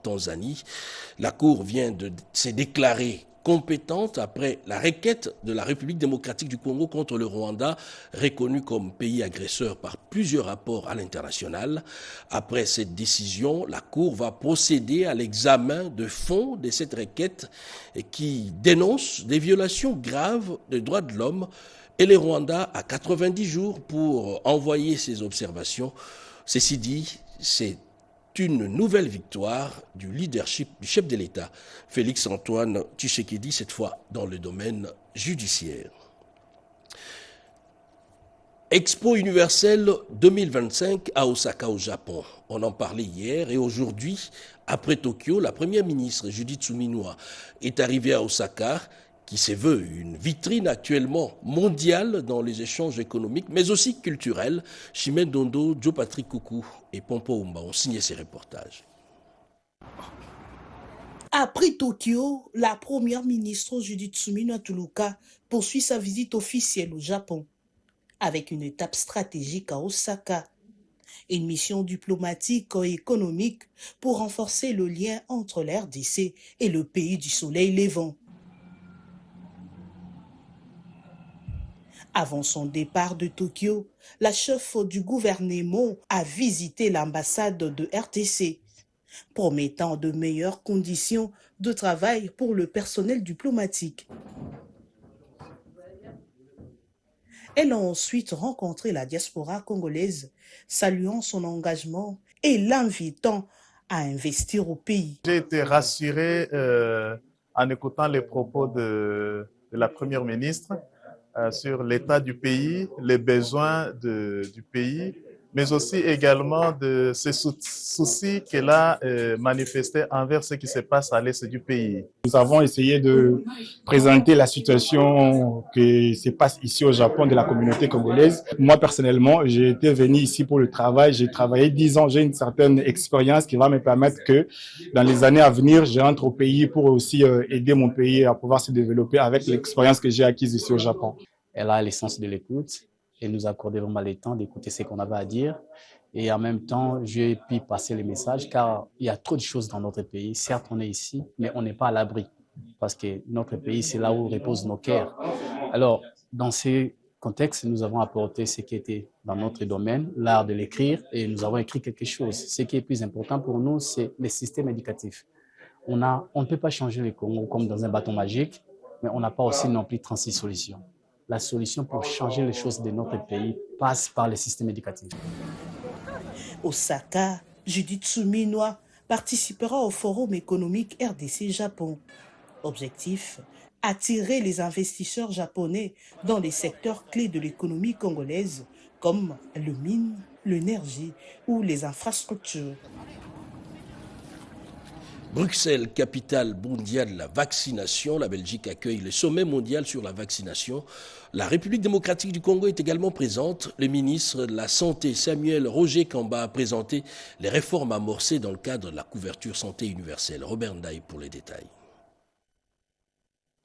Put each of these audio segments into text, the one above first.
Tanzanie. La Cour vient de s'est déclarée compétente après la requête de la République démocratique du Congo contre le Rwanda, reconnu comme pays agresseur par plusieurs rapports à l'international. Après cette décision, la Cour va procéder à l'examen de fond de cette requête qui dénonce des violations graves des droits de l'homme et le Rwanda a 90 jours pour envoyer ses observations. Ceci dit, c'est une nouvelle victoire du leadership du chef de l'État, Félix-Antoine Tshisekedi, cette fois dans le domaine judiciaire. Expo universelle 2025 à Osaka au Japon. On en parlait hier et aujourd'hui, après Tokyo, la première ministre Judith Suminwa est arrivée à Osaka, qui se veut une vitrine actuellement mondiale dans les échanges économiques, mais aussi culturels. Chimène Dondo, Joe Patrick Koukou et Pompo Oumba ont signé ces reportages. Après Tokyo, la première ministre Judith Suminwa Tuluka poursuit sa visite officielle au Japon, avec une étape stratégique à Osaka. Une mission diplomatique et économique pour renforcer le lien entre la RDC et le pays du soleil levant. Avant son départ de Tokyo, la chef du gouvernement a visité l'ambassade de RDC, promettant de meilleures conditions de travail pour le personnel diplomatique. Elle a ensuite rencontré la diaspora congolaise, saluant son engagement et l'invitant à investir au pays. J'ai été rassuré en écoutant les propos de la première ministre sur l'état du pays, les besoins du pays, mais aussi également de ces soucis qu'elle a manifestés envers ce qui se passe à l'est du pays. Nous avons essayé de présenter la situation qui se passe ici au Japon de la communauté congolaise. Moi, personnellement, j'ai été venu ici pour le travail. J'ai travaillé 10 ans. J'ai une certaine expérience qui va me permettre que dans les années à venir, je rentre au pays pour aussi aider mon pays à pouvoir se développer avec l'expérience que j'ai acquise ici au Japon. Elle a l'essence de l'écoute et nous accordait vraiment le temps d'écouter ce qu'on avait à dire. Et en même temps, j'ai pu passer les messages car il y a trop de choses dans notre pays. Certes, on est ici, mais on n'est pas à l'abri parce que notre pays, c'est là où reposent nos cœurs. Alors, dans ce contexte, nous avons apporté ce qui était dans notre domaine, l'art de l'écrire, et nous avons écrit quelque chose. Ce qui est plus important pour nous, c'est le système éducatif. On ne peut pas changer le Congo comme dans un bâton magique, mais on n'a pas aussi non plus 36 solutions. La solution pour changer les choses de notre pays passe par le système éducatif. Osaka, Judith Suminwa participera au Forum économique RDC-Japon. Objectif, attirer les investisseurs japonais dans les secteurs clés de l'économie congolaise comme le mine, l'énergie ou les infrastructures. Bruxelles, capitale mondiale de la vaccination. La Belgique accueille le sommet mondial sur la vaccination. La République démocratique du Congo est également présente. Le ministre de la Santé, Samuel Roger Kamba, a présenté les réformes amorcées dans le cadre de la couverture santé universelle. Robert Ndaï pour les détails.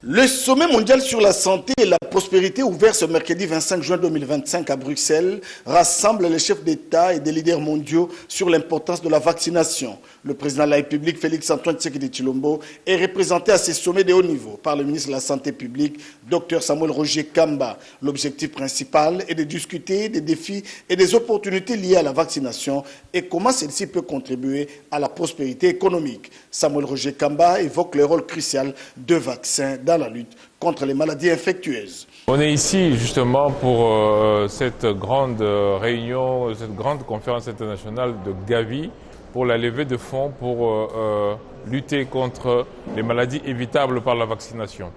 Le sommet mondial sur la santé et la prospérité ouvert ce mercredi 25 juin 2025 à Bruxelles rassemble les chefs d'État et des leaders mondiaux sur l'importance de la vaccination. Le président de la République, Félix-Antoine Tshisekedi Tshilombo, est représenté à ces sommets de haut niveau par le ministre de la Santé publique, Dr Samuel Roger Kamba. L'objectif principal est de discuter des défis et des opportunités liées à la vaccination et comment celle-ci peut contribuer à la prospérité économique. Samuel Roger Kamba évoque le rôle crucial de vaccins dans la lutte contre les maladies infectieuses. On est ici justement pour cette grande réunion, cette grande conférence internationale de Gavi pour la levée de fonds pour lutter contre les maladies évitables par la vaccination.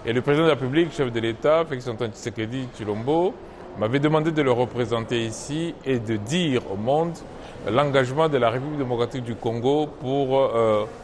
Et le président de la République, chef de l'État, Félix-Antoine Tshisekedi Tshilombo, m'avait demandé de le représenter ici et de dire au monde l'engagement de la République démocratique du Congo pour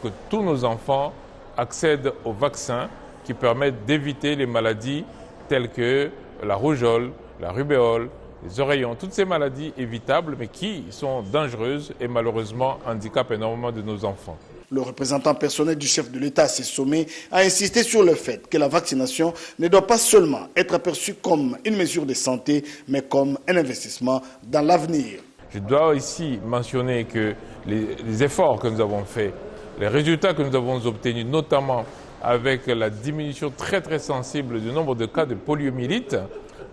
que tous nos enfants accèdent aux vaccins qui permettent d'éviter les maladies telles que la rougeole, la rubéole, les oreillons, toutes ces maladies évitables mais qui sont dangereuses et malheureusement handicapent énormément de nos enfants. Le représentant personnel du chef de l'État à ces sommets a insisté sur le fait que la vaccination ne doit pas seulement être aperçue comme une mesure de santé, mais comme un investissement dans l'avenir. Je dois ici mentionner que les efforts que nous avons faits Les résultats que nous avons obtenus, notamment avec la diminution très très sensible du nombre de cas de poliomyélite,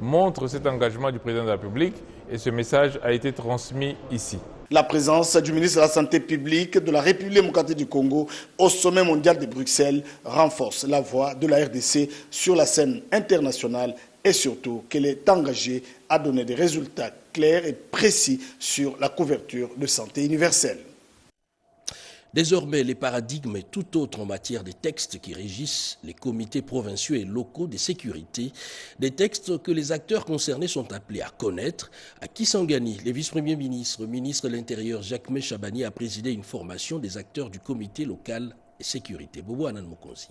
montrent cet engagement du président de la République et ce message a été transmis ici. La présence du ministre de la Santé publique de la République démocratique du Congo au sommet mondial de Bruxelles renforce la voix de la RDC sur la scène internationale et surtout qu'elle est engagée à donner des résultats clairs et précis sur la couverture de santé universelle. Désormais, les paradigmes et tout autre en matière des textes qui régissent les comités provinciaux et locaux de sécurité, des textes que les acteurs concernés sont appelés à connaître. À Kisangani, le vice-premier ministre, ministre de l'Intérieur Jacques Chabani a présidé une formation des acteurs du comité local et sécurité. Bobo Anan Mokonzi.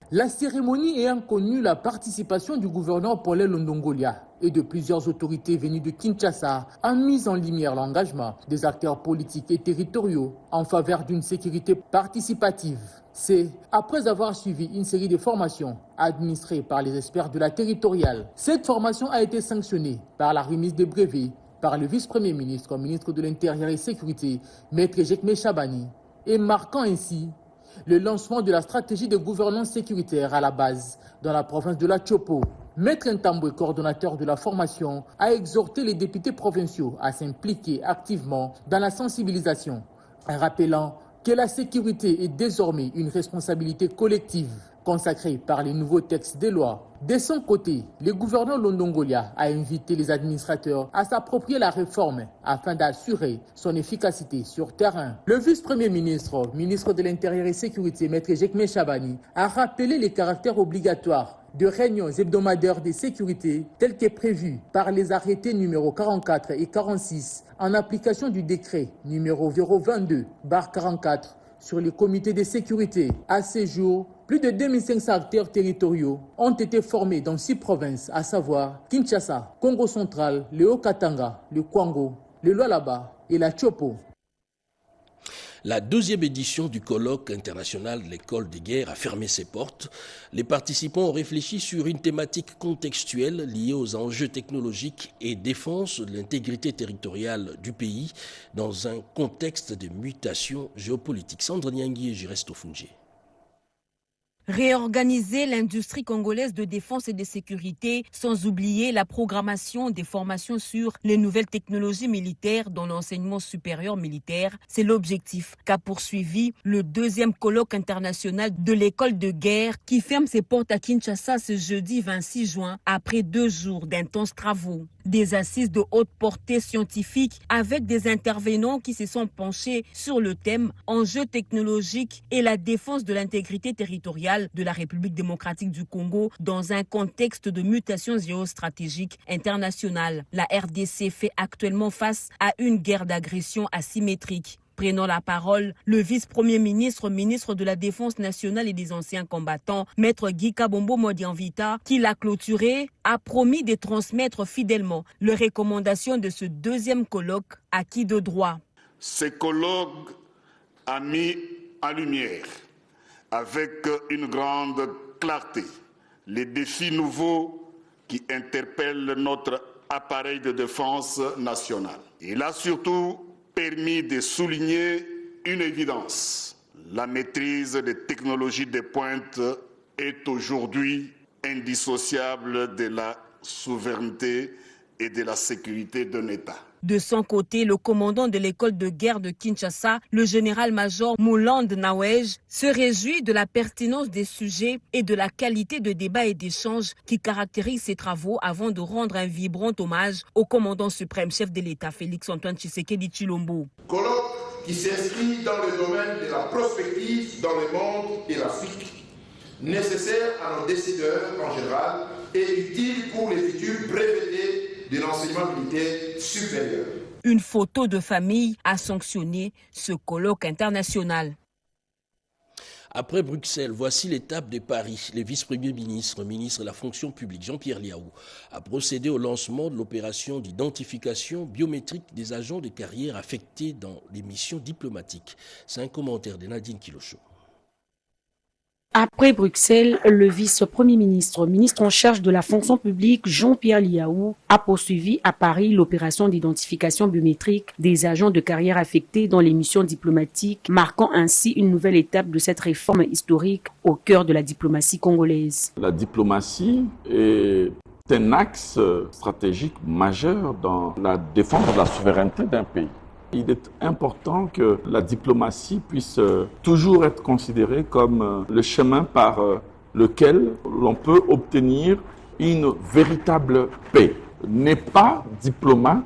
La cérémonie ayant connu la participation du gouverneur Paul Londongolia et de plusieurs autorités venues de Kinshasa a mis en lumière l'engagement des acteurs politiques et territoriaux en faveur d'une sécurité participative. C'est après avoir suivi une série de formations administrées par les experts de la territoriale. Cette formation a été sanctionnée par la remise de brevets par le vice-premier ministre, ministre de l'Intérieur et Sécurité, Maître Jacques Chabani, et marquant ainsi le lancement de la stratégie de gouvernance sécuritaire à la base dans la province de la Tchopo. Maître Ntambwe, coordonnateur de la formation, a exhorté les députés provinciaux à s'impliquer activement dans la sensibilisation, en rappelant que la sécurité est désormais une responsabilité collective consacrée par les nouveaux textes des lois. De son côté, le gouverneur Londongolia a invité les administrateurs à s'approprier la réforme afin d'assurer son efficacité sur terrain. Le vice-premier ministre, ministre de l'Intérieur et Sécurité, Maître Jacques Chabani, a rappelé les caractères obligatoires de réunions hebdomadaires de sécurité telles que prévues par les arrêtés numéro 44 et 46 en application du décret numéro 022/44 sur les comités de sécurité. À ce jour, plus de 2500 acteurs territoriaux ont été formés dans 6 provinces, à savoir Kinshasa, Congo central, le Haut-Katanga, le Kwango, le Lualaba et la Tchopo. La deuxième édition du colloque international de l'école de guerre a fermé ses portes. Les participants ont réfléchi sur une thématique contextuelle liée aux enjeux technologiques et défense de l'intégrité territoriale du pays dans un contexte de mutation géopolitique. Sandra Nyangui et Jiresto Fungi. Réorganiser l'industrie congolaise de défense et de sécurité, sans oublier la programmation des formations sur les nouvelles technologies militaires dans l'enseignement supérieur militaire, c'est l'objectif qu'a poursuivi le deuxième colloque international de l'école de guerre qui ferme ses portes à Kinshasa ce jeudi 26 juin après 2 jours d'intenses travaux. Des assises de haute portée scientifique avec des intervenants qui se sont penchés sur le thème enjeux technologiques et la défense de l'intégrité territoriale de la République démocratique du Congo dans un contexte de mutation géostratégique internationale. La RDC fait actuellement face à une guerre d'agression asymétrique. Prenant la parole, le vice-premier ministre, ministre de la Défense nationale et des anciens combattants, Maître Guy Kabombo Modianvita, qui l'a clôturé, a promis de transmettre fidèlement les recommandations de ce deuxième colloque acquis de droit. Ce colloque a mis en lumière, avec une grande clarté, les défis nouveaux qui interpellent notre appareil de défense nationale. Il a surtout permis de souligner une évidence. La maîtrise des technologies de pointe est aujourd'hui indissociable de la souveraineté et de la sécurité d'un État. De son côté, le commandant de l'école de guerre de Kinshasa, le général-major Mouland Nawej, se réjouit de la pertinence des sujets et de la qualité de débat et d'échange qui caractérisent ses travaux avant de rendre un vibrant hommage au commandant suprême chef de l'État, Félix-Antoine Tshisekedi Tshilombo. Colloque qui s'inscrit dans le domaine de la prospective dans le monde et l'Afrique, nécessaire à nos décideurs en général et utile pour les futurs brevetés de l'enseignement militaire supérieur. Une photo de famille a sanctionné ce colloque international. Après Bruxelles, voici l'étape de Paris. Le vice-premier ministre, ministre de la fonction publique, Jean-Pierre Liaou, a procédé au lancement de l'opération d'identification biométrique des agents de carrière affectés dans les missions diplomatiques. C'est un commentaire de Nadine Kilocho. Après Bruxelles, le vice-premier ministre en charge de la fonction publique, Jean-Pierre Liaou, a poursuivi à Paris l'opération d'identification biométrique des agents de carrière affectés dans les missions diplomatiques, marquant ainsi une nouvelle étape de cette réforme historique au cœur de la diplomatie congolaise. La diplomatie est un axe stratégique majeur dans la défense de la souveraineté d'un pays. Il est important que la diplomatie puisse toujours être considérée comme le chemin par lequel l'on peut obtenir une véritable paix. N'est pas diplomate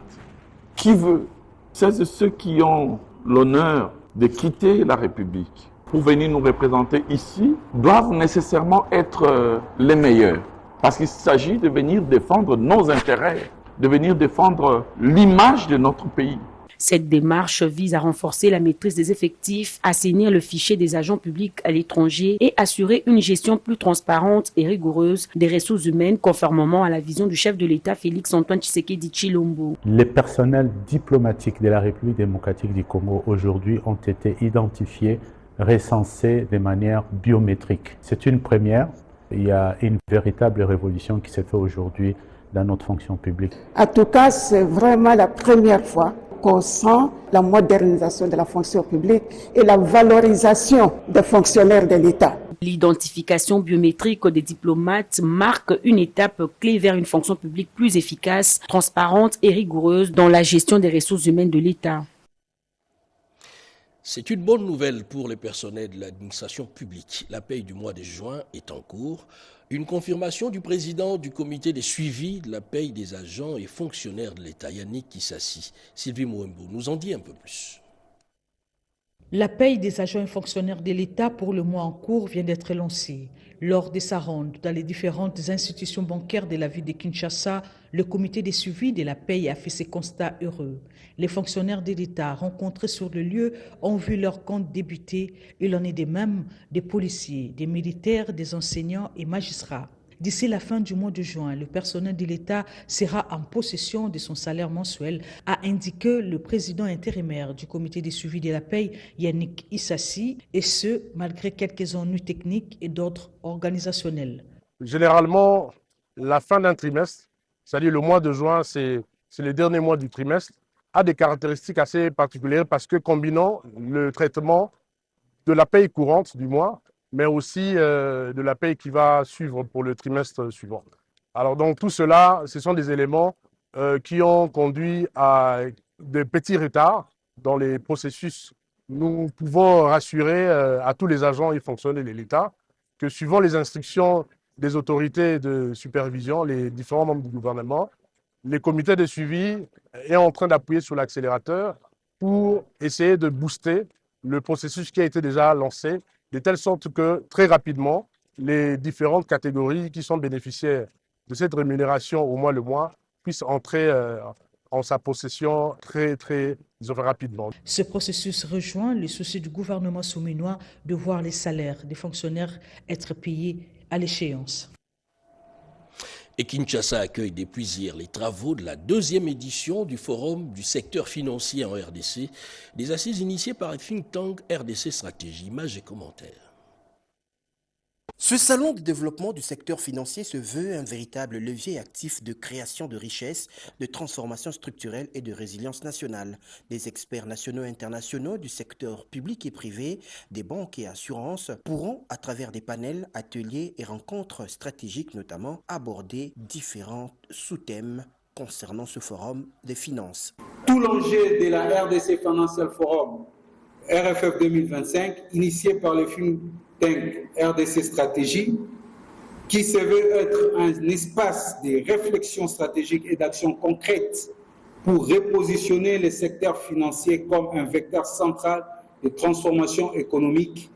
qui veut. C'est ceux qui ont l'honneur de quitter la République pour venir nous représenter ici doivent nécessairement être les meilleurs. Parce qu'il s'agit de venir défendre nos intérêts, de venir défendre l'image de notre pays. Cette démarche vise à renforcer la maîtrise des effectifs, assainir le fichier des agents publics à l'étranger et assurer une gestion plus transparente et rigoureuse des ressources humaines conformément à la vision du chef de l'État Félix-Antoine Tshisekedi Tshilombo. Les personnels diplomatiques de la République démocratique du Congo aujourd'hui ont été identifiés, recensés de manière biométrique. C'est une première. Il y a une véritable révolution qui s'est faite aujourd'hui dans notre fonction publique. En tout cas, c'est vraiment la première fois qu'on sent la modernisation de la fonction publique et la valorisation des fonctionnaires de l'État. L'identification biométrique des diplomates marque une étape clé vers une fonction publique plus efficace, transparente et rigoureuse dans la gestion des ressources humaines de l'État. C'est une bonne nouvelle pour les personnels de l'administration publique. La paye du mois de juin est en cours. Une confirmation du président du comité de suivi de la paye des agents et fonctionnaires de l'État, Yannick Kissassi. Sylvie Mouembo nous en dit un peu plus. La paye des agents et fonctionnaires de l'État pour le mois en cours vient d'être lancée. Lors de sa ronde dans les différentes institutions bancaires de la ville de Kinshasa, le comité de suivi de la paye a fait ses constats heureux. Les fonctionnaires de l'État rencontrés sur le lieu ont vu leur compte débuter. Il en est de même des policiers, des militaires, des enseignants et magistrats. D'ici la fin du mois de juin, le personnel de l'État sera en possession de son salaire mensuel, a indiqué le président intérimaire du comité de suivi de la paye, Yannick Kissassi, et ce, malgré quelques ennuis techniques et d'ordre organisationnel. Généralement, la fin d'un trimestre, c'est-à-dire le mois de juin, c'est le dernier mois du trimestre, a des caractéristiques assez particulières parce que combinant le traitement de la paye courante du mois, mais aussi de la paye qui va suivre pour le trimestre suivant. Alors donc tout cela, ce sont des éléments qui ont conduit à de petits retards dans les processus. Nous pouvons rassurer à tous les agents et fonctionnaires de l'État que suivant les instructions des autorités de supervision, les différents membres du gouvernement, les comités de suivi est en train d'appuyer sur l'accélérateur pour essayer de booster le processus qui a été déjà lancé, de telle sorte que très rapidement, les différentes catégories qui sont bénéficiaires de cette rémunération au mois le mois puissent entrer en sa possession très rapidement. Ce processus rejoint le souci du gouvernement souminois de voir les salaires des fonctionnaires être payés à l'échéance. Et Kinshasa accueille depuis hier les travaux de la 2e édition du Forum du secteur financier en RDC, des assises initiées par le think tank RDC Stratégie. Images et commentaires. Ce salon de développement du secteur financier se veut un véritable levier actif de création de richesses, de transformation structurelle et de résilience nationale. Des experts nationaux et internationaux du secteur public et privé, des banques et assurances pourront, à travers des panels, ateliers et rencontres stratégiques notamment, aborder différents sous-thèmes concernant ce forum des finances. Tout l'enjeu de la RDC Financial Forum, RFF 2025, initié par le think tank RDC Stratégie, qui se veut être un espace de réflexion stratégique et d'action concrète pour repositionner le secteur financier comme un vecteur central de transformation économique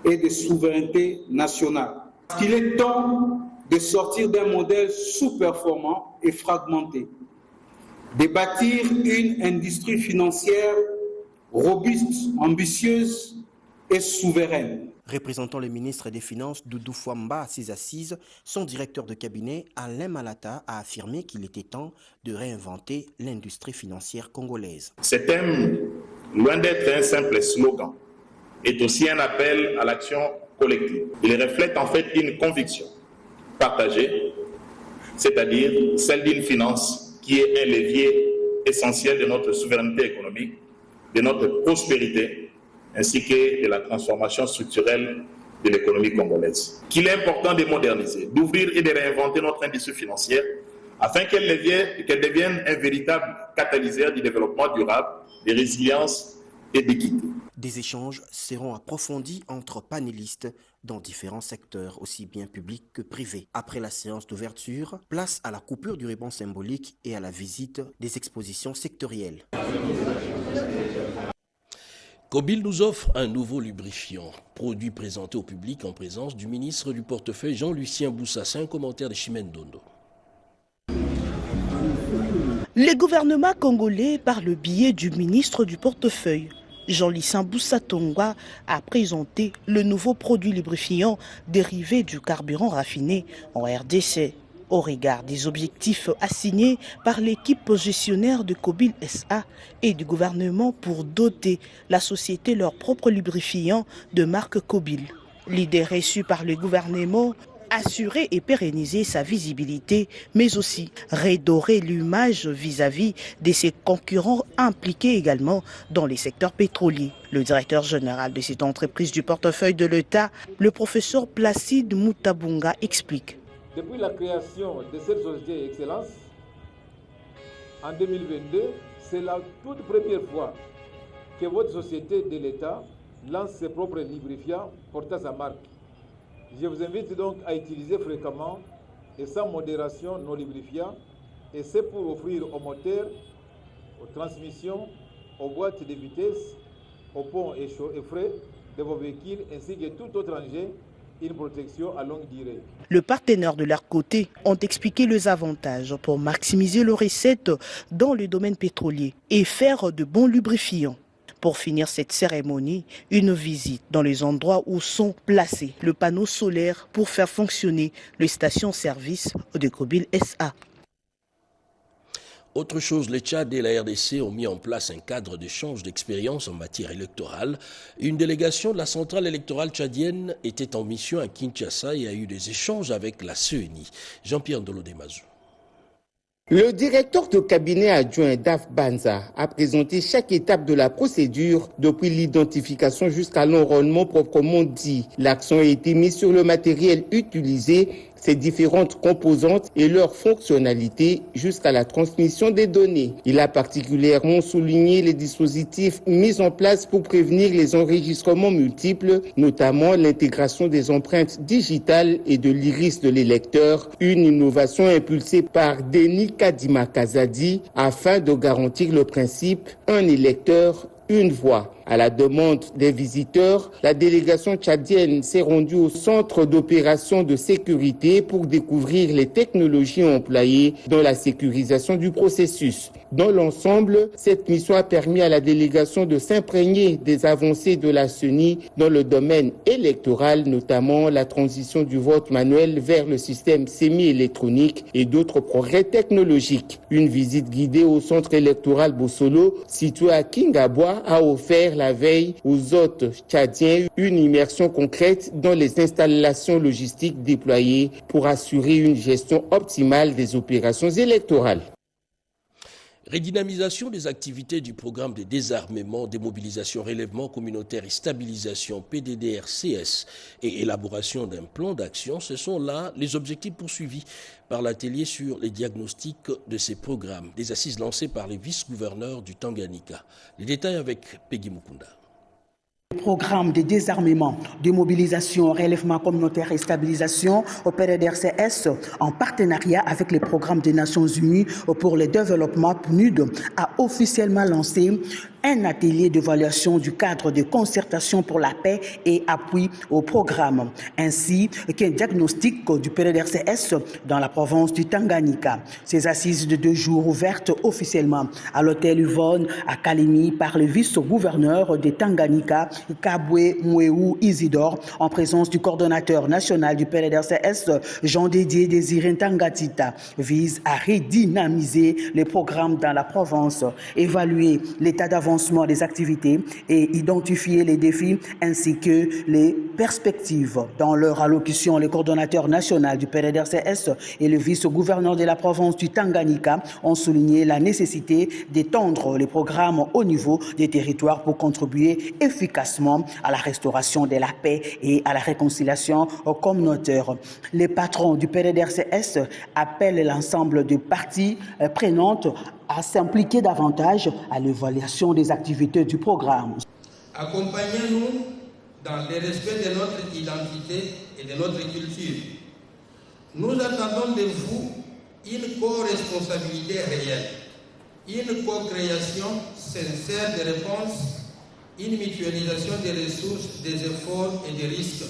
et de souveraineté nationale. Il est temps de sortir d'un modèle sous-performant et fragmenté, de bâtir une industrie financière robuste, ambitieuse et souveraine. Représentant le ministre des Finances, Doudou Fouamba, à ses assises, son directeur de cabinet, Alain Malata, a affirmé qu'il était temps de réinventer l'industrie financière congolaise. Ce thème, loin d'être un simple slogan, est aussi un appel à l'action collective. Il reflète en fait une conviction partagée, c'est-à-dire celle d'une finance qui est un levier essentiel de notre souveraineté économique, de notre prospérité, ainsi que de la transformation structurelle de l'économie congolaise. Qu'il est important de moderniser, d'ouvrir et de réinventer notre industrie financière afin qu'elle devienne un véritable catalyseur du développement durable, de résilience et d'équité. Des échanges seront approfondis entre panélistes dans différents secteurs, aussi bien publics que privés. Après la séance d'ouverture, place à la coupure du ruban symbolique et à la visite des expositions sectorielles. Kobil nous offre un nouveau lubrifiant, produit présenté au public en présence du ministre du portefeuille Jean-Lucien Boussassin, commentaire de Chimène Dondo. Le gouvernement congolais, par le biais du ministre du portefeuille, Jean-Lucien Boussatongwa, a présenté le nouveau produit lubrifiant dérivé du carburant raffiné en RDC. Au regard des objectifs assignés par l'équipe gestionnaire de Kobil SA et du gouvernement pour doter la société leur propre lubrifiant de marque Kobil. L'idée reçue par le gouvernement, assurer et pérenniser sa visibilité, mais aussi redorer l'image vis-à-vis de ses concurrents impliqués également dans les secteurs pétroliers. Le directeur général de cette entreprise du portefeuille de l'État, le professeur Placide Moutabunga, explique. Depuis la création de cette société Excellence, en 2022, c'est la toute première fois que votre société de l'État lance ses propres lubrifiants portant sa marque. Je vous invite donc à utiliser fréquemment et sans modération nos lubrifiants, et c'est pour offrir aux moteurs, aux transmissions, aux boîtes de vitesse, aux ponts et frais de vos véhicules ainsi que tout autre engin une protection à longue durée. Les partenaires de leur côté ont expliqué les avantages pour maximiser leurs recettes dans le domaine pétrolier et faire de bons lubrifiants. Pour finir cette cérémonie, une visite dans les endroits où sont placés le panneau solaire pour faire fonctionner les stations-service de Kobil SA. Autre chose, le Tchad et la RDC ont mis en place un cadre d'échange d'expérience en matière électorale. Une délégation de la centrale électorale tchadienne était en mission à Kinshasa et a eu des échanges avec la CENI. Jean-Pierre Ndolodemazou. Le directeur de cabinet adjoint Daf Banza a présenté chaque étape de la procédure depuis l'identification jusqu'à l'enrôlement proprement dit. L'accent a été mis sur le matériel utilisé, ses différentes composantes et leurs fonctionnalités jusqu'à la transmission des données. Il a particulièrement souligné les dispositifs mis en place pour prévenir les enregistrements multiples, notamment l'intégration des empreintes digitales et de l'iris de l'électeur, une innovation impulsée par Denis Kadima Kazadi afin de garantir le principe un électeur, une voix. À la demande des visiteurs, la délégation tchadienne s'est rendue au centre d'opération de sécurité pour découvrir les technologies employées dans la sécurisation du processus. Dans l'ensemble, cette mission a permis à la délégation de s'imprégner des avancées de la CENI dans le domaine électoral, notamment la transition du vote manuel vers le système semi-électronique et d'autres progrès technologiques. Une visite guidée au centre électoral Bossolo, situé à Kingabois, a offert la veille aux hôtes tchadiens une immersion concrète dans les installations logistiques déployées pour assurer une gestion optimale des opérations électorales. Redynamisation des activités du programme de désarmement, démobilisation, relèvement communautaire et stabilisation PDDR-CS et élaboration d'un plan d'action, ce sont là les objectifs poursuivis par l'atelier sur les diagnostics de ces programmes, des assises lancées par les vice-gouverneurs du Tanganyika. Les détails avec Peggy Mukunda. Programme de désarmement, de mobilisation, relèvement communautaire et stabilisation au PDDR-CS en partenariat avec les programmes des Nations Unies pour le développement PNUD a officiellement lancé un atelier d'évaluation du cadre de concertation pour la paix et appui au programme, ainsi qu'un diagnostic du PDDR-CS dans la province du Tanganyika. Ces assises de 2 jours ouvertes officiellement à l'hôtel Yvonne à Kalemi par le vice-gouverneur de Tanganyika, Kabwe Mweu Isidore, en présence du coordonnateur national du PDDR-CS, Jean-Dédié Désiré Tangatita, vise à redynamiser les programmes dans la province, évaluer l'état d'avancement des activités et identifier les défis ainsi que les perspectives. Dans leur allocution, les coordonnateurs nationaux du PDDRCS et le vice-gouverneur de la province du Tanganyika ont souligné la nécessité d'étendre les programmes au niveau des territoires pour contribuer efficacement à la restauration de la paix et à la réconciliation communautaire. Les patrons du PDDRCS appellent l'ensemble des parties prenantes à s'impliquer davantage à l'évaluation des activités du programme. Accompagnez-nous dans le respect de notre identité et de notre culture. Nous attendons de vous une co-responsabilité réelle, une co-création sincère de réponses, une mutualisation des ressources, des efforts et des risques.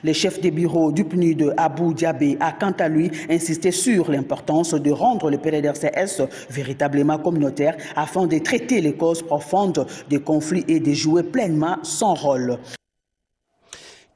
Le chef des bureaux du PNUD, Abou Diabé, a quant à lui insisté sur l'importance de rendre le PDDRCS véritablement communautaire afin de traiter les causes profondes des conflits et de jouer pleinement son rôle.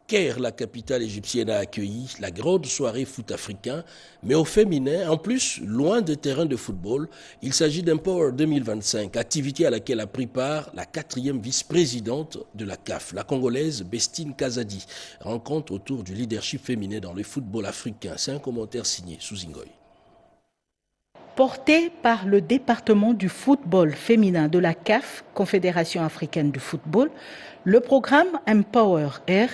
Caire, la capitale égyptienne, a accueilli la grande soirée foot africain, mais au féminin, en plus, loin des terrains de football. Il s'agit d'Empower 2025, activité à laquelle a pris part la 4e vice-présidente de la CAF, la Congolaise Bestine Kazadi. Rencontre autour du leadership féminin dans le football africain. C'est un commentaire signé Souzingoy. Porté par le département du football féminin de la CAF, Confédération africaine du football, le programme Empower Air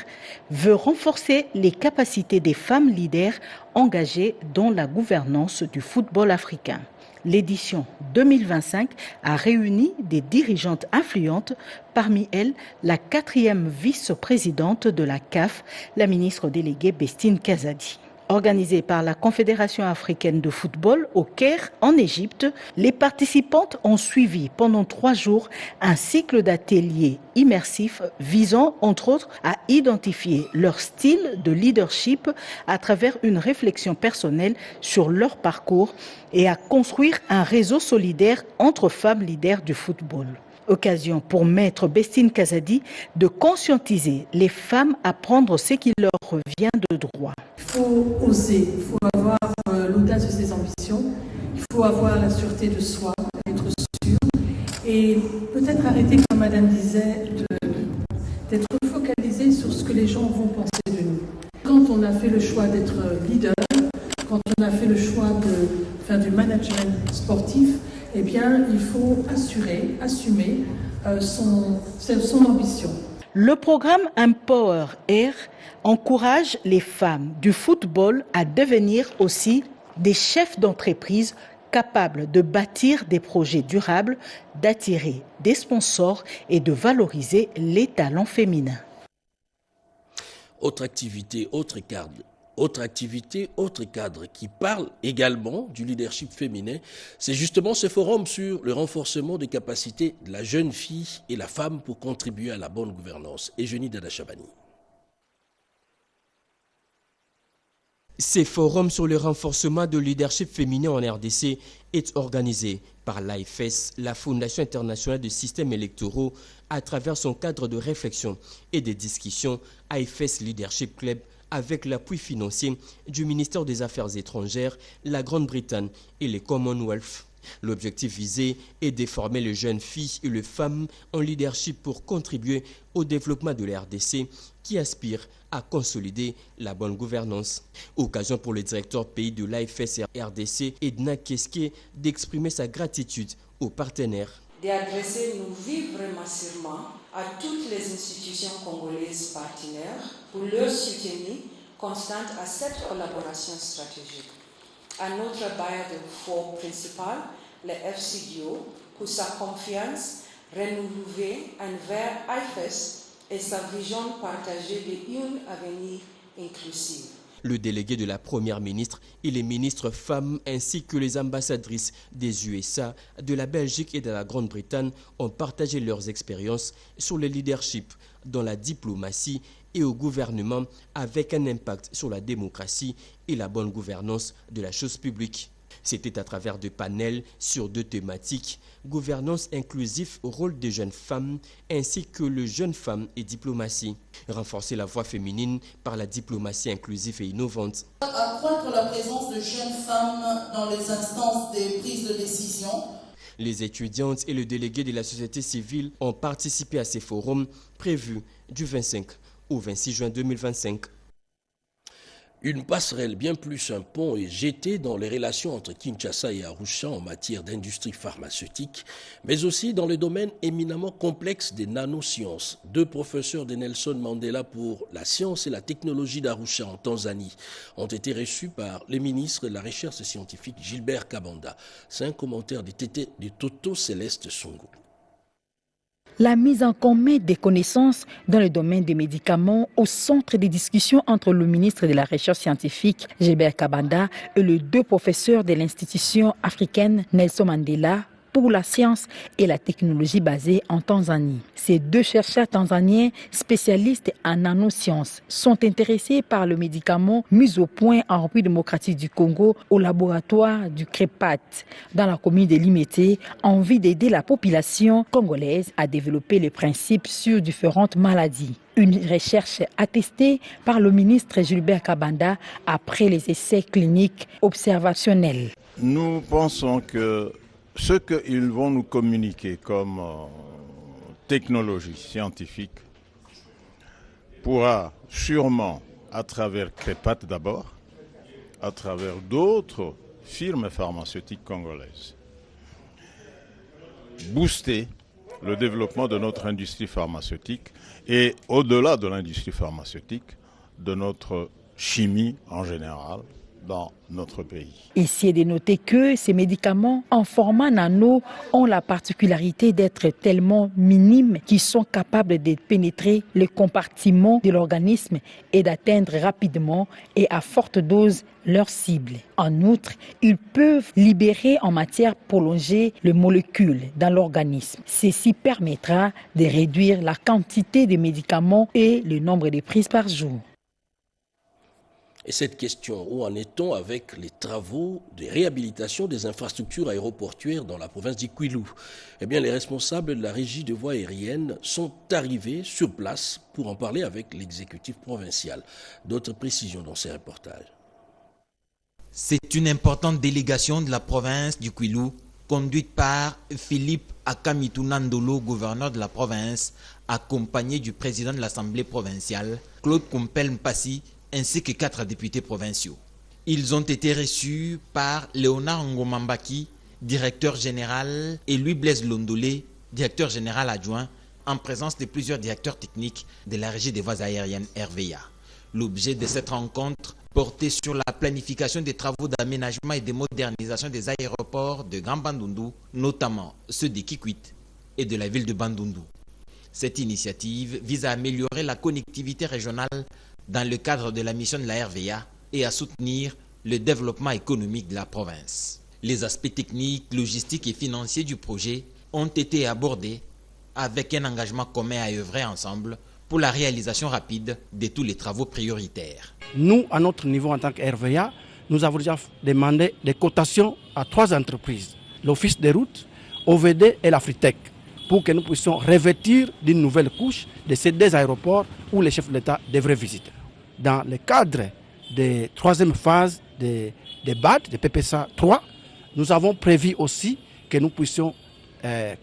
veut renforcer les capacités des femmes leaders engagées dans la gouvernance du football africain. L'édition 2025 a réuni des dirigeantes influentes, parmi elles la 4e vice-présidente de la CAF, la ministre déléguée Bestine Kazadi. Organisée par la Confédération africaine de football au Caire, en Égypte, les participantes ont suivi pendant 3 jours un cycle d'ateliers immersifs visant, entre autres, à identifier leur style de leadership à travers une réflexion personnelle sur leur parcours et à construire un réseau solidaire entre femmes leaders du football. Occasion pour Maître Bestine Kazadi de conscientiser les femmes à prendre ce qui leur revient de droit. Il faut oser, il faut avoir l'audace de ses ambitions, il faut avoir la sûreté de soi, être sûr et peut-être arrêter, comme Madame disait, d'être focalisé sur ce que les gens vont penser de nous. Quand on a fait le choix d'être leader, quand on a fait le choix de faire du management sportif, eh bien, il faut assumer son ambition. Le programme Empower Air encourage les femmes du football à devenir aussi des chefs d'entreprise capables de bâtir des projets durables, d'attirer des sponsors et de valoriser les talents féminins. Autre activité, autre cadre qui parle également du leadership féminin, c'est justement ce forum sur le renforcement des capacités de la jeune fille et la femme pour contribuer à la bonne gouvernance. Eugénie Dada-Chabani. Ces forums sur le renforcement de leadership féminin en RDC est organisé par l'AFS, la Fondation internationale de systèmes électoraux, à travers son cadre de réflexion et de discussion AFS Leadership Club, avec l'appui financier du ministère des Affaires étrangères, la Grande-Bretagne et les Commonwealth. L'objectif visé est de former les jeunes filles et les femmes en leadership pour contribuer au développement de la RDC qui aspire à consolider la bonne gouvernance. Occasion pour le directeur pays de l'AFS RDC, Edna Keske, d'exprimer sa gratitude aux partenaires. D'adresser nos vifs remerciements à toutes les institutions congolaises partenaires pour leur soutien constant à cette collaboration stratégique. À notre bailleur de fonds principal, le FCDO, pour sa confiance renouvelée envers IFES et sa vision partagée d'une avenir inclusive. Le délégué de la première ministre et les ministres femmes ainsi que les ambassadrices des USA, de la Belgique et de la Grande-Bretagne ont partagé leurs expériences sur le leadership dans la diplomatie et au gouvernement avec un impact sur la démocratie et la bonne gouvernance de la chose publique. C'était à travers des panels sur 2 thématiques, gouvernance inclusive au rôle des jeunes femmes ainsi que les jeunes femmes et diplomatie. Renforcer la voix féminine par la diplomatie inclusive et innovante. Accroître la présence de jeunes femmes dans les instances des prises de décision. Les étudiantes et le délégué de la société civile ont participé à ces forums prévus du 25 au 26 juin 2025. Une passerelle, bien plus un pont, est jetée dans les relations entre Kinshasa et Arusha en matière d'industrie pharmaceutique, mais aussi dans le domaine éminemment complexe des nanosciences. 2 professeurs de Nelson Mandela pour la science et la technologie d'Arusha en Tanzanie ont été reçus par le ministre de la Recherche scientifique Gilbert Kabanda. C'est un commentaire de Toto Céleste Songo. La mise en commun des connaissances dans le domaine des médicaments au centre des discussions entre le ministre de la Recherche scientifique Gilbert Kabanda et les 2 professeurs de l'institution africaine Nelson Mandela pour la science et la technologie basée en Tanzanie. Ces 2 chercheurs tanzaniens spécialistes en nanosciences sont intéressés par le médicament mis au point en République démocratique du Congo au laboratoire du CREPAT dans la commune de Limete en vue d'aider la population congolaise à développer les principes sur différentes maladies. Une recherche attestée par le ministre Gilbert Kabanda après les essais cliniques observationnels. Nous pensons que ce qu'ils vont nous communiquer comme technologie scientifique pourra sûrement, à travers CREPAT d'abord, à travers d'autres firmes pharmaceutiques congolaises, booster le développement de notre industrie pharmaceutique et au-delà de l'industrie pharmaceutique, de notre chimie en général, dans notre pays. Ici est de noter que ces médicaments en format nano ont la particularité d'être tellement minimes qu'ils sont capables de pénétrer le compartiment de l'organisme et d'atteindre rapidement et à forte dose leur cible. En outre, ils peuvent libérer en matière prolongée les molécules dans l'organisme. Ceci permettra de réduire la quantité de médicaments et le nombre de prises par jour. Et cette question, où en est-on avec les travaux de réhabilitation des infrastructures aéroportuaires dans la province du Kwilu? Eh bien, les responsables de la régie de voies aériennes sont arrivés sur place pour en parler avec l'exécutif provincial. D'autres précisions dans ces reportages. C'est une importante délégation de la province du Kwilu, conduite par Philippe Akamitunandolo, gouverneur de la province, accompagné du président de l'Assemblée provinciale, Claude Kompel-Mpassi, ainsi que 4 députés provinciaux. Ils ont été reçus par Léonard Ngomambaki, directeur général, et Louis-Blaise Londolé, directeur général adjoint, en présence de plusieurs directeurs techniques de la Régie des voies aériennes RVA. L'objet de cette rencontre portait sur la planification des travaux d'aménagement et de modernisation des aéroports de Grand Bandundu, notamment ceux de Kikwit et de la ville de Bandundu. Cette initiative vise à améliorer la connectivité régionale dans le cadre de la mission de la RVA et à soutenir le développement économique de la province. Les aspects techniques, logistiques et financiers du projet ont été abordés avec un engagement commun à œuvrer ensemble pour la réalisation rapide de tous les travaux prioritaires. Nous, à notre niveau en tant que RVA, nous avons déjà demandé des cotations à 3 entreprises, l'Office des routes, OVD et l'Afritec, pour que nous puissions revêtir d'une nouvelle couche de ces 2 aéroports où les chefs de l'État devraient visiter. Dans le cadre de 3e phase des BAD, de PPSA 3, nous avons prévu aussi que nous puissions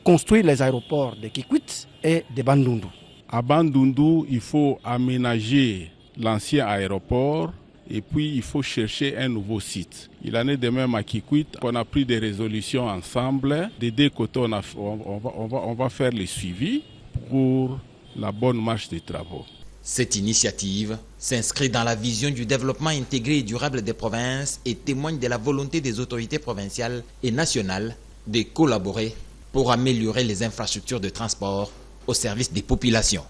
construire les aéroports de Kikwit et de Bandundu. À Bandundu, il faut aménager l'ancien aéroport et puis il faut chercher un nouveau site. Il en est de même à Kikwit. On a pris des résolutions ensemble. Des 2 côtés, on va faire les suivis pour la bonne marche des travaux. Cette initiative s'inscrit dans la vision du développement intégré et durable des provinces et témoigne de la volonté des autorités provinciales et nationales de collaborer pour améliorer les infrastructures de transport au service des populations.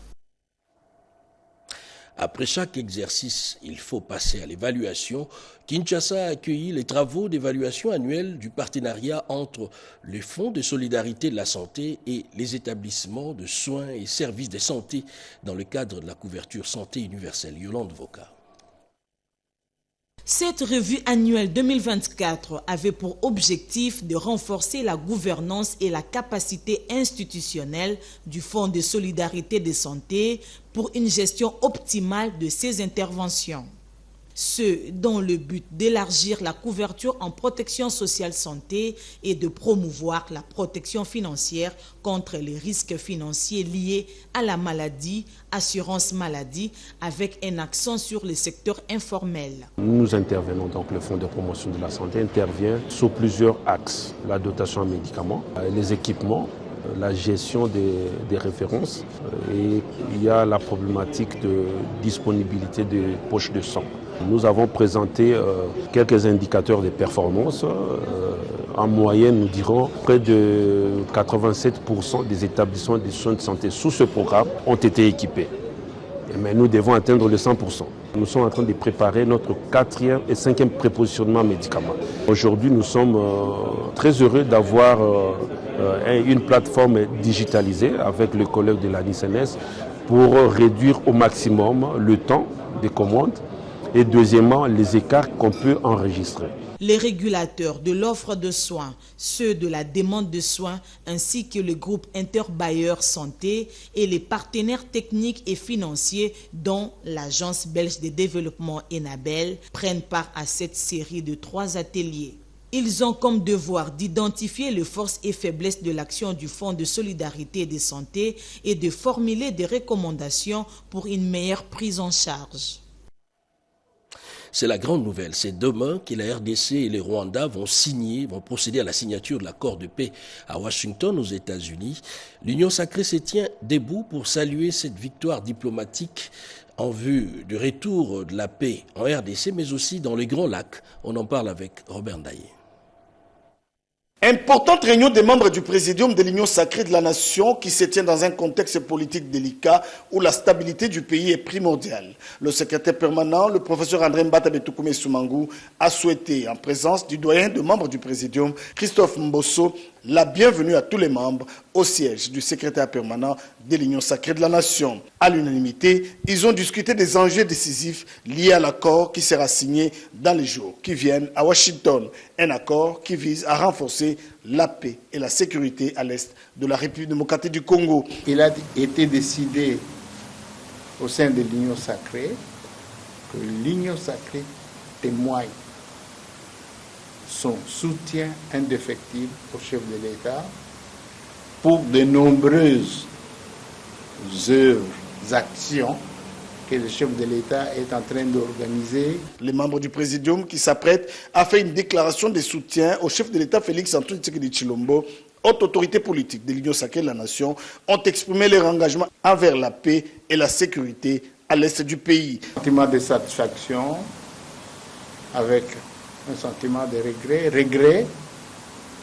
Après chaque exercice, il faut passer à l'évaluation. Kinshasa a accueilli les travaux d'évaluation annuelle du partenariat entre le Fonds de solidarité de la santé et les établissements de soins et services de santé dans le cadre de la couverture santé universelle. Yolande Voka. Cette revue annuelle 2024 avait pour objectif de renforcer la gouvernance et la capacité institutionnelle du Fonds de solidarité de santé pour une gestion optimale de ces interventions. Ce dans le but d'élargir la couverture en protection sociale santé et de promouvoir la protection financière contre les risques financiers liés à la maladie, assurance maladie, avec un accent sur le secteur informel. Nous intervenons donc, le Fonds de promotion de la santé intervient sur plusieurs axes. La dotation en médicaments, les équipements, la gestion des références et il y a la problématique de disponibilité des poches de sang. Nous avons présenté quelques indicateurs de performance. En moyenne, nous dirons près de 87% des établissements de soins de santé sous ce programme ont été équipés. Mais nous devons atteindre le 100%. Nous sommes en train de préparer notre 4e et 5e prépositionnement médicaments. Aujourd'hui, nous sommes très heureux d'avoir une plateforme digitalisée avec le collègue de la NICNS pour réduire au maximum le temps des commandes et deuxièmement les écarts qu'on peut enregistrer. Les régulateurs de l'offre de soins, ceux de la demande de soins, ainsi que le groupe interbailleur santé et les partenaires techniques et financiers dont l'Agence belge de développement ENABEL prennent part à cette série de 3 ateliers. Ils ont comme devoir d'identifier les forces et faiblesses de l'action du Fonds de solidarité et de santé et de formuler des recommandations pour une meilleure prise en charge. C'est la grande nouvelle. C'est demain que la RDC et le Rwanda vont procéder à la signature de l'accord de paix à Washington, aux États-Unis. L'Union sacrée se tient debout pour saluer cette victoire diplomatique en vue du retour de la paix en RDC, mais aussi dans les Grands Lacs. On en parle avec Robert Ndaye. Importante réunion des membres du Présidium de l'Union sacrée de la Nation qui se tient dans un contexte politique délicat où la stabilité du pays est primordiale. Le secrétaire permanent, le professeur André Mbata Betoukoumé Soumangou, a souhaité, en présence du doyen de membres du Présidium, Christophe Mbosso, la bienvenue à tous les membres au siège du secrétaire permanent de l'Union sacrée de la Nation. À l'unanimité, ils ont discuté des enjeux décisifs liés à l'accord qui sera signé dans les jours qui viennent à Washington. Un accord qui vise à renforcer la paix et la sécurité à l'est de la République démocratique du Congo. Il a été décidé au sein de l'Union sacrée que l'Union sacrée témoigne son soutien indéfectible au chef de l'État pour de nombreuses œuvres, actions que le chef de l'État est en train d'organiser. Les membres du Présidium qui s'apprêtent à faire une déclaration de soutien au chef de l'État Félix-Antoine Tshisekedi Tshilombo, haute autorité politique de l'Union sacrée de la Nation, ont exprimé leur engagement envers la paix et la sécurité à l'est du pays. Un sentiment de satisfaction avec un sentiment de regret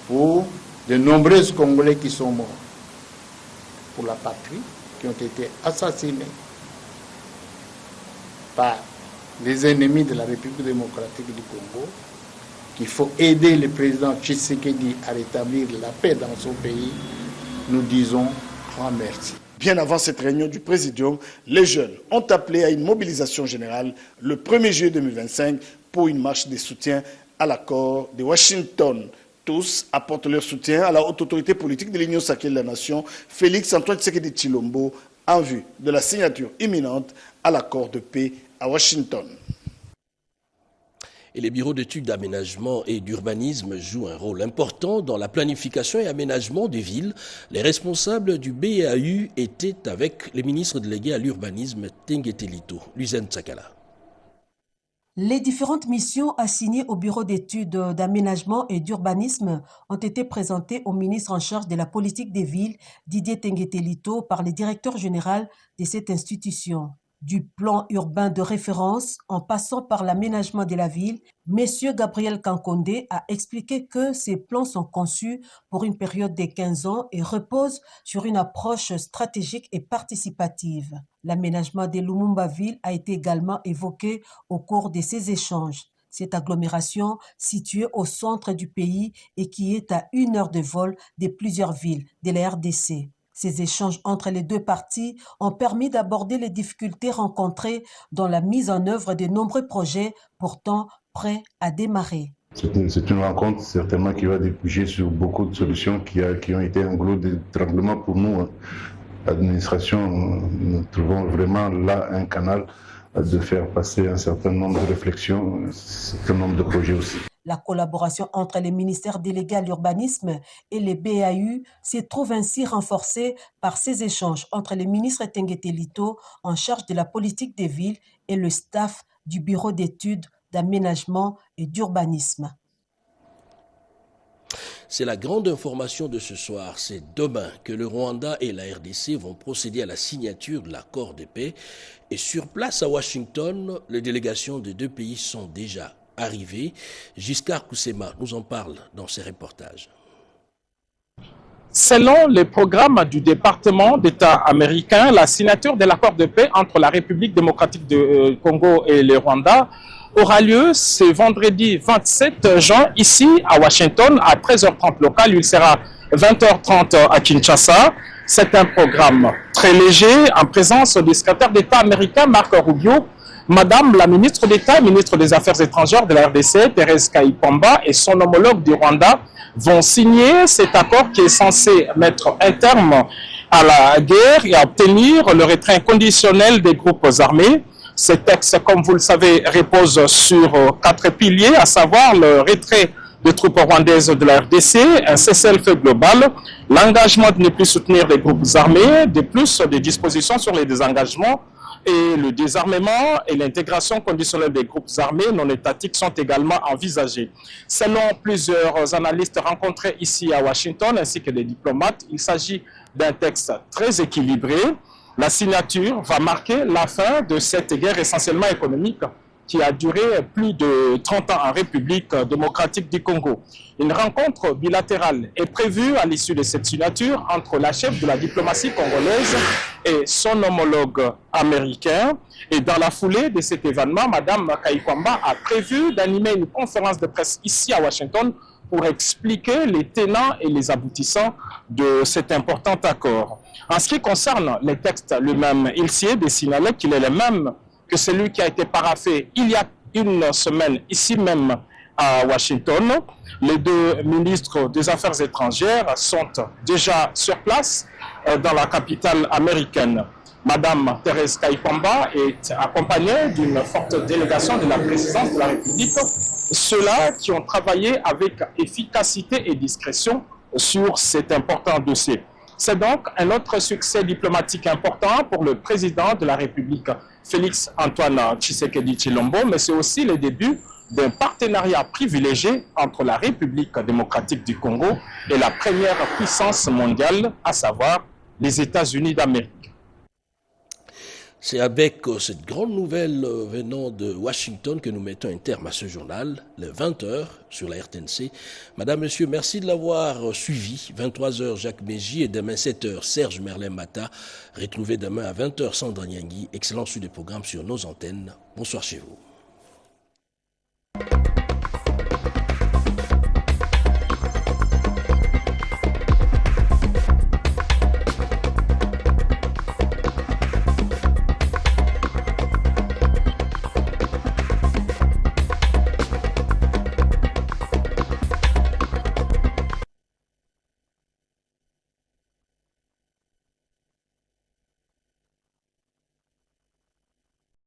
pour de nombreux Congolais qui sont morts pour la patrie, qui ont été assassinés par les ennemis de la République démocratique du Congo, qu'il faut aider le président Tshisekedi à rétablir la paix dans son pays. Nous disons grand merci. Bien avant cette réunion du Présidium, les jeunes ont appelé à une mobilisation générale le 1er juillet 2025 pour une marche de soutien à l'accord de Washington. Tous apportent leur soutien à la haute autorité politique de l'Union sacrée de la Nation, Félix-Antoine Tshisekedi Tshilombo, en vue de la signature imminente à l'accord de paix à Washington. Et les bureaux d'études d'aménagement et d'urbanisme jouent un rôle important dans la planification et aménagement des villes. Les responsables du BAU étaient avec les ministres délégués à l'urbanisme Tinguete Lito, Luzen Tsakala. Les différentes missions assignées au bureau d'études d'aménagement et d'urbanisme ont été présentées au ministre en charge de la politique des villes, Didier Tinguete Lito, par le directeur général de cette institution. Du plan urbain de référence en passant par l'aménagement de la ville, M. Gabriel Kankonde a expliqué que ces plans sont conçus pour une période de 15 ans et reposent sur une approche stratégique et participative. L'aménagement de Lumumba-Ville a été également évoqué au cours de ces échanges. Cette agglomération, située au centre du pays et qui est à 1 heure de vol de plusieurs villes de la RDC. Ces échanges entre les deux parties ont permis d'aborder les difficultés rencontrées dans la mise en œuvre de nombreux projets pourtant prêts à démarrer. C'est une rencontre certainement qui va déboucher sur beaucoup de solutions qui ont été un goulot d'étranglement pour nous. L'administration, nous trouvons vraiment là un canal de faire passer un certain nombre de réflexions, un certain nombre de projets aussi. La collaboration entre les ministères délégués à l'urbanisme et les BAU se trouve ainsi renforcée par ces échanges entre le ministre Tenguete Lito en charge de la politique des villes et le staff du Bureau d'études, d'aménagement et d'urbanisme. C'est la grande information de ce soir. C'est demain que le Rwanda et la RDC vont procéder à la signature de l'accord de paix. Et sur place à Washington, les délégations des deux pays sont déjà arrivées. Giscard Koussema nous en parle dans ses reportages. Selon les programmes du département d'État américain, la signature de l'accord de paix entre la République démocratique du Congo et le Rwanda aura lieu ce vendredi 27 juin ici à Washington à 13h30 local. Il sera 20h30 à Kinshasa. C'est un programme très léger en présence du secrétaire d'État américain Marco Rubio, Madame la ministre d'État, ministre des Affaires étrangères de la RDC, Thérèse Kayipamba, et son homologue du Rwanda vont signer cet accord qui est censé mettre un terme à la guerre et obtenir le retrait inconditionnel des groupes armés. Ce texte, comme vous le savez, repose sur 4 piliers, à savoir le retrait des troupes rwandaises de la RDC, un cessez-le-feu global, l'engagement de ne plus soutenir les groupes armés, de plus des dispositions sur les désengagements et le désarmement et l'intégration conditionnelle des groupes armés non étatiques sont également envisagés. Selon plusieurs analystes rencontrés ici à Washington ainsi que des diplomates, il s'agit d'un texte très équilibré. La signature va marquer la fin de cette guerre essentiellement économique qui a duré plus de 30 ans en République démocratique du Congo. Une rencontre bilatérale est prévue à l'issue de cette signature entre la chef de la diplomatie congolaise et son homologue américain. Et dans la foulée de cet événement, Mme Kayipamba a prévu d'animer une conférence de presse ici à Washington pour expliquer les tenants et les aboutissants de cet important accord. En ce qui concerne les textes lui-même, il s'y est de signaler qu'il est le même que celui qui a été paraphé il y a une semaine ici même à Washington. Les deux ministres des Affaires étrangères sont déjà sur place dans la capitale américaine. Madame Thérèse Kayipamba est accompagnée d'une forte délégation de la présidence de la République, ceux-là qui ont travaillé avec efficacité et discrétion sur cet important dossier. C'est donc un autre succès diplomatique important pour le président de la République, Félix Antoine Tshisekedi Tshilombo, mais c'est aussi le début d'un partenariat privilégié entre la République démocratique du Congo et la première puissance mondiale, à savoir les États-Unis d'Amérique. C'est avec cette grande nouvelle venant de Washington que nous mettons un terme à ce journal, le 20h sur la RTNC. Madame, Monsieur, merci de l'avoir suivi. 23h, Jacques Mégy, et demain 7h, Serge Merlin-Mata. Retrouvez demain à 20h, Sandra Nyangui. Excellent suite des programmes sur nos antennes. Bonsoir chez vous.